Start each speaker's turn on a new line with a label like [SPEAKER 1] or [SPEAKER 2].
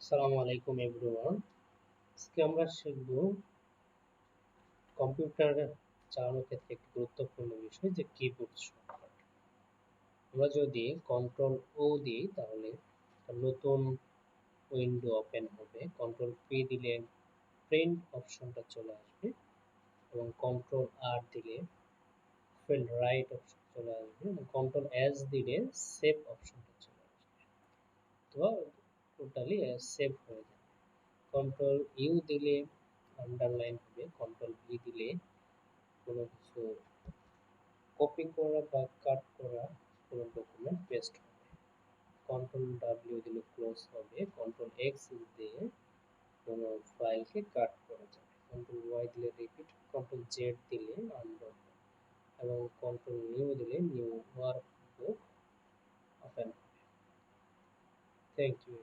[SPEAKER 1] আসসালামু আলাইকুম এভরিওয়ান। আজকে আমরা শিখব কম্পিউটার চালানোর ক্ষেত্রে একটি গুরুত্বপূর্ণ বিষয় যে কিবোর্ড শর্টকাট। আমরা যদি কন্ট্রোল ও দিই তাহলে একটা নতুন উইন্ডো ওপেন হবে। কন্ট্রোল পি দিলে প্রিন্ট অপশনটা চলে আসবে এবং কন্ট্রোল আর দিলে ফিল্ড রাইট অপশন চলে আসবে এবং কন্ট্রোল এস দিলে সেভ অপশনটা চলে আসবে। তো টোটালি সেভ হয়ে যাবে। কন্ট্রোল ইউ দিলে আন্ডারলাইন হবে, কন্ট্রোল ভি দিলে কোনো কিছু কপি করা বা কাট করা কোনো ডকুমেন্ট পেস্ট হবে, কন্ট্রোল ডাব্লিউ দিলে ক্লোজ হবে, কন্ট্রোল এক্স দিয়ে কোনো ফাইলকে কাট করা যাবে, কন্ট্রোল ওয়াই দিলে রিপিট, কন্ট্রোল জেড দিলে আনডক এবং কন্ট্রোল নিউ দিলে নিউ ওয়ার্ক বুক ওপেন হবে। Thank you.